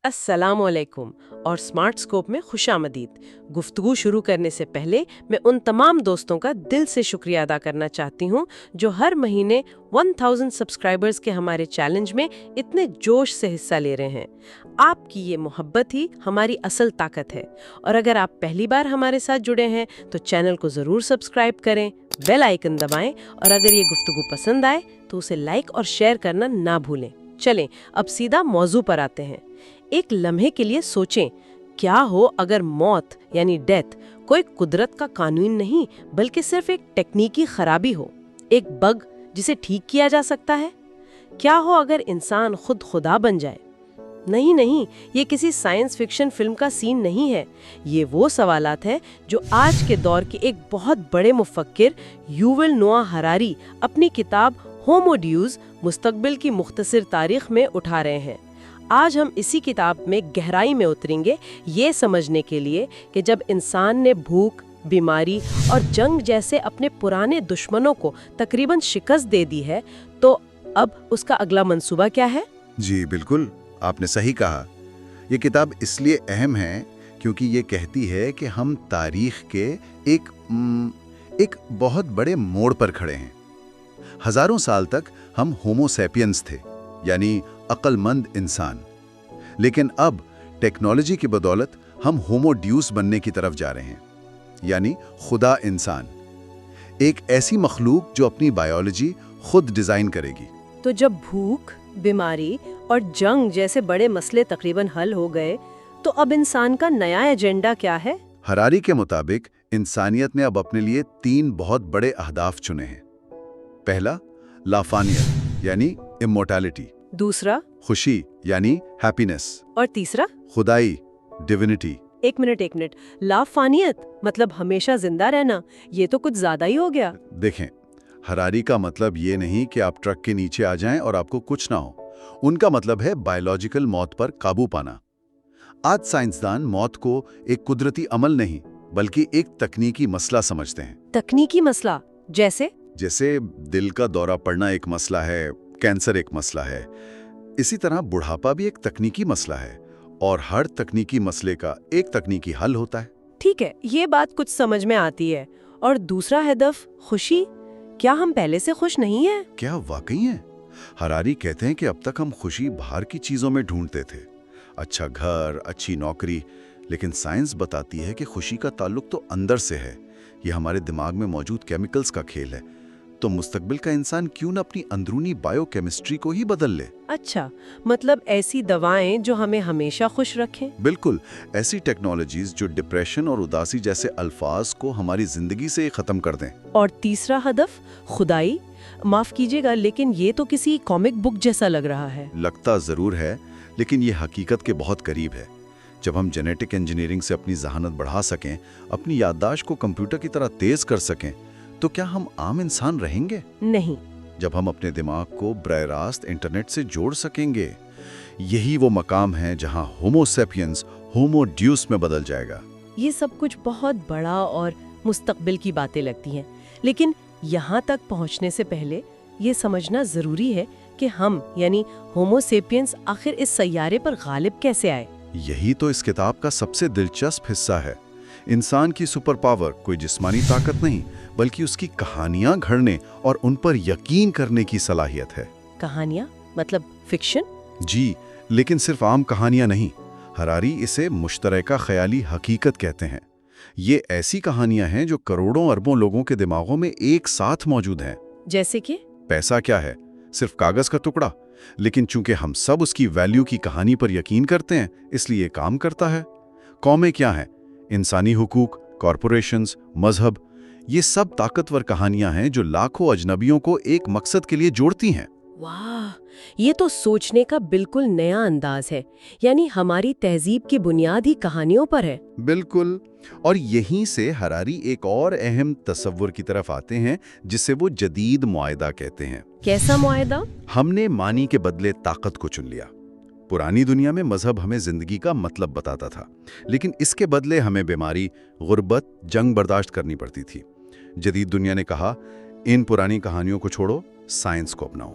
السلام علیکم اور سمارٹ سکوپ میں خوش آمدید۔ گفتگو شروع کرنے سے پہلے میں ان تمام دوستوں کا دل سے شکریہ ادا کرنا چاہتی ہوں جو ہر مہینے 1000 سبسکرائبرز کے ہمارے چیلنج میں اتنے جوش سے حصہ لے رہے ہیں۔ آپ کی یہ محبت ہی ہماری اصل طاقت ہے، اور اگر آپ پہلی بار ہمارے ساتھ جڑے ہیں تو چینل کو ضرور سبسکرائب کریں، بیل آئیکن دبائیں، اور اگر یہ گفتگو پسند آئے تو اسے لائک اور شیئر کرنا نہ بھولیں۔ چلیں اب سیدھا موضوع پر آتے ہیں۔ ایک لمحے کے لیے سوچیں، کیا ہو اگر موت یعنی ڈیتھ کوئی قدرت کا قانون نہیں بلکہ صرف ایک ٹیکنیکی خرابی ہو، ایک بگ جسے ٹھیک کیا جا سکتا ہے؟ کیا ہو اگر انسان خود خدا بن جائے؟ نہیں، یہ کسی سائنس فکشن فلم کا سین نہیں ہے۔ یہ وہ سوالات ہیں جو آج کے دور کے ایک بہت بڑے مفکر یوول نوآ ہراری اپنی کتاب ہومو ڈیوس مستقبل کی مختصر تاریخ میں اٹھا رہے ہیں۔ آج ہم اسی کتاب میں گہرائی میں اتریں گے، یہ سمجھنے کے لیے کہ جب انسان نے بھوک، بیماری اور جنگ جیسے اپنے پرانے دشمنوں کو تقریباً شکست دے دی ہے تو اب اس کا اگلا منصوبہ کیا ہے؟ جی بالکل، آپ نے صحیح کہا۔ یہ کتاب اس لیے اہم ہے کیونکہ یہ کہتی ہے کہ ہم تاریخ کے ایک بہت بڑے موڑ پر کھڑے ہیں۔ ہزاروں سال تک ہم ہومو سیپینس تھے، یعنی عقل مند انسان، لیکن اب ٹیکنالوجی کی بدولت ہم ہومو ڈیوس بننے کی طرف جا رہے ہیں، یعنی خدا انسان، ایک ایسی مخلوق جو اپنی بائیولوجی خود ڈیزائن کرے گی۔ تو جب بھوک، بیماری اور جنگ جیسے بڑے مسئلے تقریباً حل ہو گئے تو اب انسان کا نیا ایجنڈا کیا ہے؟ ہراری کے مطابق انسانیت نے اب اپنے لیے 3 بہت بڑے اہداف چنے ہیں۔ پہلا، لافانیت یعنی امورٹیلٹی۔ دوسرا، خوشی یعنی ہیپینس۔ اور تیسرا، خدائی، ڈیوینٹی۔ ایک منٹ، لافانیت مطلب ہمیشہ زندہ رہنا، یہ تو کچھ زیادہ ہی ہو گیا۔ دیکھیں، ہراری کا مطلب یہ نہیں کہ آپ ٹرک کے نیچے آ جائیں اور آپ کو کچھ نہ ہو۔ ان کا مطلب ہے بائیولوجیکل موت پر قابو پانا۔ آج سائنسدان موت کو ایک قدرتی عمل نہیں بلکہ ایک تکنیکی مسئلہ سمجھتے ہیں۔ تکنیکی مسئلہ جیسے دل کا دورہ پڑنا ایک مسئلہ ہے، کینسر ایک مسئلہ ہے، اسی طرح بڑھاپا بھی ایک تکنیکی مسئلہ ہے، اور ہر تکنیکی مسئلے کا ایک تکنیکی حل ہوتا ہے۔ ٹھیک ہے، یہ بات کچھ سمجھ میں آتی ہے۔ اور دوسرا ہدف، خوشی، کیا ہم پہلے سے خوش نہیں ہیں؟ کیا واقعی ہیں؟ ہراری کہتے ہیں کہ اب تک ہم خوشی باہر کی چیزوں میں ڈھونڈتے تھے، اچھا گھر، اچھی نوکری، لیکن سائنس بتاتی ہے کہ خوشی کا تعلق تو اندر سے ہے، یہ ہمارے دماغ میں موجود کیمیکلز کا کھیل ہے۔ تو مستقبل کا انسان کیوں نہ اپنی اندرونی بائیو کیمسٹری کو ہی بدل لے؟ اچھا، مطلب ایسی دوائیں جو ہمیں ہمیشہ خوش رکھیں؟ بالکل، ایسی ٹیکنالوجیز جو ڈپریشن اور اداسی جیسے الفاظ کو ہماری زندگی سے ختم کر دیں۔ اور تیسرا ہدف، خدائی؟ معاف کیجیے گا لیکن یہ تو کسی کامک بک جیسا لگ رہا ہے۔ لگتا ضرور ہے، لیکن یہ حقیقت کے بہت قریب ہے۔ جب ہم جینیٹک انجینئرنگ سے اپنی ذہانت بڑھا سکیں، اپنی یادداشت کو کمپیوٹر کی طرح تیز کر سکیں، تو کیا ہم عام انسان رہیں گے؟ نہیں۔ جب ہم اپنے دماغ کو براہ راست انٹرنیٹ سے جوڑ سکیں گے، یہی وہ مقام ہے جہاں ہومو سیپینس ہومو ڈیوس میں بدل جائے گا۔ یہ سب کچھ بہت بڑا اور مستقبل کی باتیں لگتی ہیں، لیکن یہاں تک پہنچنے سے پہلے یہ سمجھنا ضروری ہے کہ ہم یعنی ہومو سیپینس آخر اس سیارے پر غالب کیسے آئے۔ یہی تو اس کتاب کا سب سے دلچسپ حصہ ہے۔ انسان کی سپر پاور کوئی جسمانی طاقت نہیں بلکہ اس کی کہانیاں گھڑنے اور ان پر یقین کرنے کی صلاحیت ہے۔ کہانیاں مطلب فکشن؟ جی، لیکن صرف عام کہانیاں نہیں، ہراری اسے مشترکہ خیالی حقیقت کہتے ہیں۔ یہ ایسی کہانیاں ہیں جو کروڑوں اربوں لوگوں کے دماغوں میں ایک ساتھ موجود ہیں۔ جیسے کہ پیسہ کیا ہے؟ صرف کاغذ کا ٹکڑا، لیکن چونکہ ہم سب اس کی ویلیو کی کہانی پر یقین کرتے ہیں اس لیے کام کرتا ہے۔ قومیں کیا ہیں؟ انسانی حقوق، کارپوریشنز، مذہب، یہ سب طاقتور کہانیاں ہیں جو لاکھوں اجنبیوں کو ایک مقصد کے لیے جوڑتی ہیں۔ واہ، یہ تو سوچنے کا بالکل نیا انداز ہے، یعنی ہماری تہذیب کی بنیاد ہی کہانیوں پر ہے۔ بالکل، اور یہیں سے ہراری ایک اور اہم تصور کی طرف آتے ہیں جسے وہ جدید معاہدہ کہتے ہیں۔ کیسا معاہدہ؟ ہم نے معنی کے بدلے طاقت کو چن لیا۔ پرانی دنیا میں مذہب ہمیں زندگی کا مطلب بتاتا تھا، لیکن اس کے بدلے ہمیں بیماری، غربت، جنگ برداشت کرنی پڑتی تھی۔ جدید دنیا نے کہا، ان پرانی کہانیوں کو چھوڑو، سائنس کو اپناؤ،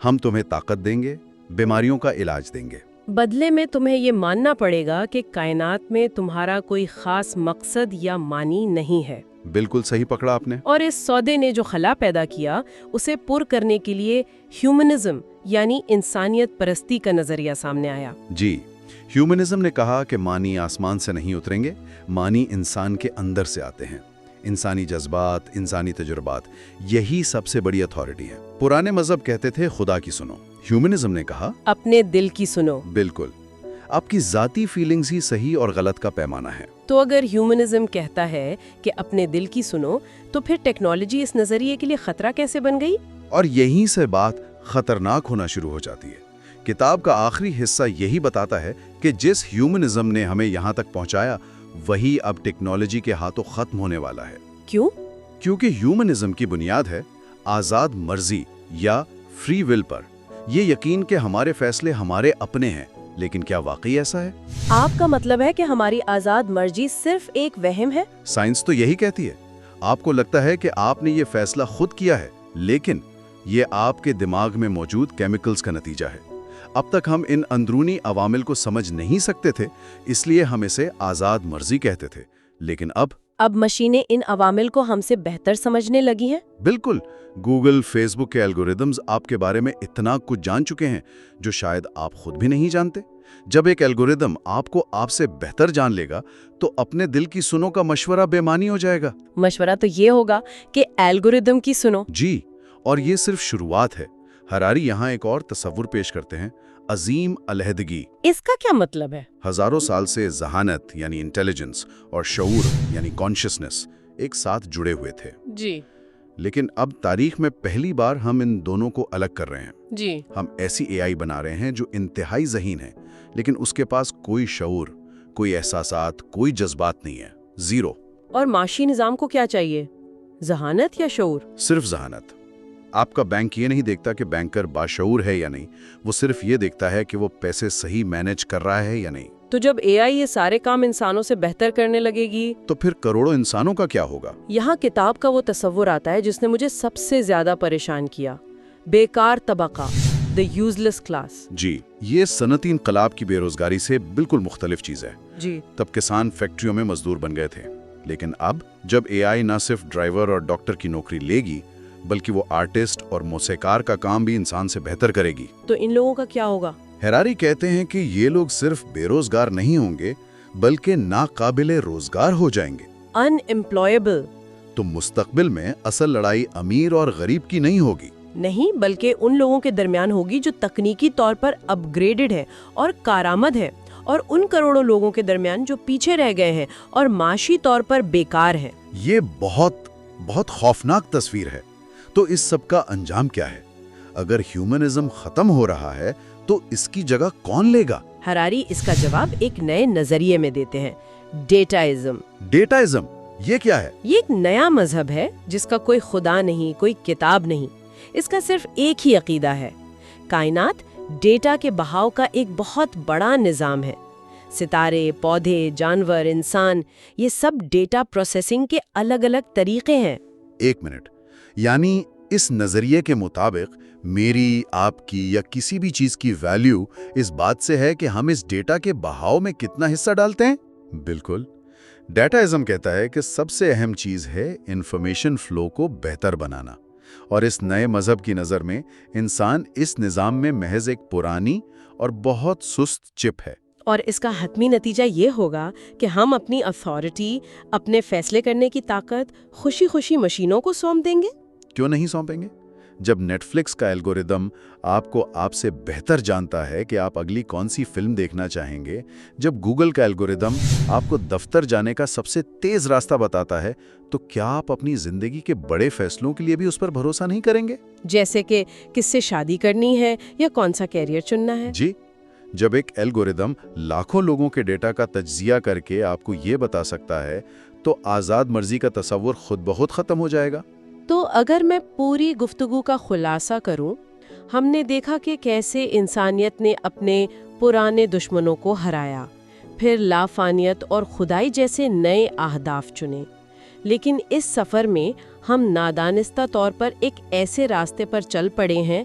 ہم تمہیں طاقت دیں گے، بیماریوں کا علاج دیں گے۔ بدلے میں تمہیں یہ ماننا پڑے گا کہ کائنات میں تمہارا کوئی خاص مقصد یا معنی نہیں ہے۔ بالکل صحیح پکڑا آپ نے۔ اور اس سودے نے جو خلا پیدا کیا اسے پر کرنے کے لیے ہیومنزم یعنی انسانیت پرستی کا نظریہ سامنے آیا۔ جی، ہیومنزم نے کہا کہ معنی آسمان سے نہیں اتریں گے، معنی انسان کے اندر سے آتے ہیں۔ انسانی جذبات، انسانی تجربات، یہی سب سے بڑی اتھارٹی ہے۔ پرانے مذہب کہتے تھے خدا کی سنو، ہیومنزم نے کہا اپنے دل کی سنو۔ بالکل، آپ کی ذاتی فیلنگز ہی صحیح اور غلط کا پیمانہ ہے۔ تو اگر ہیومنزم کہتا ہے کہ اپنے دل کی سنو، تو پھر ٹیکنالوجی اس نظریے کے لیے خطرہ کیسے بن گئی؟ اور یہیں سے بات خطرناک ہونا شروع ہو جاتی ہے۔ کتاب کا آخری حصہ یہی بتاتا ہے کہ جس ہیومنزم نے ہمیں یہاں تک پہنچایا وہی اب ٹیکنالوجی کے ہاتھوں ختم ہونے والا ہے۔ کیوں؟ کیونکہ ہیومنزم کی بنیاد ہے آزاد مرضی یا فری ول پر، یہ یقین کہ ہمارے فیصلے ہمارے اپنے ہیں۔ لیکن کیا واقعی ایسا ہے؟ آپ کا مطلب ہے کہ ہماری آزاد مرضی صرف ایک وہم ہے؟ سائنس تو یہی کہتی ہے۔ آپ کو لگتا ہے کہ آپ نے یہ فیصلہ خود کیا ہے، لیکن یہ آپ کے دماغ میں موجود کیمیکلز کا نتیجہ ہے۔ اب تک ہم ان اندرونی عوامل کو سمجھ نہیں سکتے تھے، اس لیے ہم اسے آزاد مرضی کہتے تھے۔ لیکن اب مشینیں ان عوامل کو ہم سے بہتر سمجھنے لگی ہیں؟ بالکل، گوگل، فیس بک کے الگوریدمز آپ کے بارے میں اتنا کچھ جان چکے ہیں جو شاید آپ خود بھی نہیں جانتے۔ جب ایک الگوریدم آپ کو آپ سے بہتر جان لے گا تو اپنے دل کی سنو کا مشورہ بے معنی ہو جائے گا۔ مشورہ تو یہ ہوگا کہ الگوریدم کی سنو۔ جی، اور یہ صرف شروعات ہے۔ ہراری یہاں ایک اور تصور پیش کرتے ہیں، عظیم علیحدگی۔ اس کا کیا مطلب ہے؟ ہزاروں سال سے ذہانت یعنی انٹیلیجنس اور شعور یعنی کانشسنس ایک ساتھ جڑے ہوئے تھے۔ جی لیکن اب تاریخ میں پہلی بار ہم ان دونوں کو الگ کر رہے ہیں۔ جی ہم ایسی اے آئی بنا رہے ہیں جو انتہائی ذہین ہے، لیکن اس کے پاس کوئی شعور، کوئی احساسات، کوئی جذبات نہیں ہے، زیرو۔ اور معاشی نظام کو کیا چاہیے؟ ذہانت یا شعور؟ صرف ذہانت۔ آپ کا بینک یہ نہیں دیکھتا کہ بینکر باشعور ہے یا نہیں، وہ صرف یہ دیکھتا ہے کہ وہ پیسے صحیح مینج کر رہا ہے یا نہیں۔ تو جب اے آئی یہ سارے کام انسانوں سے بہتر کرنے لگے گی تو پھر کروڑوں انسانوں کا کیا ہوگا؟ یہاں کتاب کا وہ تصور آتا ہے جس نے مجھے سب سے زیادہ پریشان کیا، بیکار طبقہ، the useless class۔ جی، یہ صنعتی انقلاب کی بے روزگاری سے بالکل مختلف چیز ہے۔ جی، تب کسان فیکٹریوں میں مزدور بن گئے تھے، لیکن اب جب اے آئی نہ صرف ڈرائیور اور ڈاکٹر کی نوکری لے گی بلکہ وہ آرٹسٹ اور موسیقار کا کام بھی انسان سے بہتر کرے گی، تو ان لوگوں کا کیا ہوگا؟ ہراری کہتے ہیں کہ یہ لوگ صرف بے روزگار نہیں ہوں گے بلکہ ناقابل روزگار ہو جائیں گے۔ unemployable۔ تو مستقبل میں اصل لڑائی امیر اور غریب کی نہیں ہوگی، نہیں، بلکہ ان لوگوں کے درمیان ہوگی جو تکنیکی طور پر اپ گریڈڈ ہے اور کارآمد ہے، اور ان کروڑوں لوگوں کے درمیان جو پیچھے رہ گئے ہیں اور معاشی طور پر بیکار ہیں۔ یہ بہت خوفناک تصویر ہے۔ تو اس سب کا انجام کیا ہے؟ اگر ہیومنزم ختم ہو رہا ہے تو اس کی جگہ کون لے گا؟ ہراری اس کا جواب ایک نئے نظریے میں دیتے ہیں، ڈیٹائزم۔ ڈیٹائزم یہ کیا ہے؟ یہ ایک نیا مذہب ہے جس کا کوئی خدا نہیں، کوئی کتاب نہیں، اس کا صرف ایک ہی عقیدہ ہے، کائنات ڈیٹا کے بہاؤ کا ایک بہت بڑا نظام ہے۔ ستارے، پودے، جانور، انسان، یہ سب ڈیٹا پروسیسنگ کے الگ الگ طریقے ہیں۔ ایک منٹ، یعنی اس نظریے کے مطابق میری، آپ کی یا کسی بھی چیز کی ویلیو اس بات سے ہے کہ ہم اس ڈیٹا کے بہاؤ میں کتنا حصہ ڈالتے ہیں؟ بالکل۔ ڈیٹائزم کہتا ہے کہ سب سے اہم چیز ہے انفارمیشن فلو کو بہتر بنانا، اور اس نئے مذہب کی نظر میں انسان اس نظام میں محض ایک پرانی اور بہت سست چپ ہے۔ اور اس کا حتمی نتیجہ یہ ہوگا کہ ہم اپنی اتھارٹی، اپنے فیصلے کرنے کی طاقت خوشی خوشی مشینوں کو سونپ دیں گے۔ کیوں نہیں سونپیں گے؟ جب نیٹ فلکس کا الگوریدم آپ سے بہتر جانتا ہے کہ آپ اگلی کون سی فلم دیکھنا چاہیں گے، جب گوگل کا الگوریدم آپ کو دفتر جانے کا سب سے تیز راستہ بتاتا ہے، تو کیا آپ اپنی زندگی کے بڑے فیصلوں کے لیے بھی اس پر بھروسہ نہیں کریں گے؟ جیسے کہ کس سے شادی کرنی ہے یا کون سا کیریئر چننا ہے؟ جی، جب ایک الگوریدم لاکھوں لوگوں کے ڈیٹا کا تجزیہ کر کے آپ کو یہ بتا سکتا ہے تو آزاد مرضی کا تصور خود بخود ختم ہو جائے گا۔ تو اگر میں پوری گفتگو کا خلاصہ کروں، ہم نے دیکھا کہ کیسے انسانیت نے اپنے پرانے دشمنوں کو ہرایا، پھر لافانیت اور خدائی جیسے نئے اہداف چنے، لیکن اس سفر میں ہم نادانستہ طور پر ایک ایسے راستے پر چل پڑے ہیں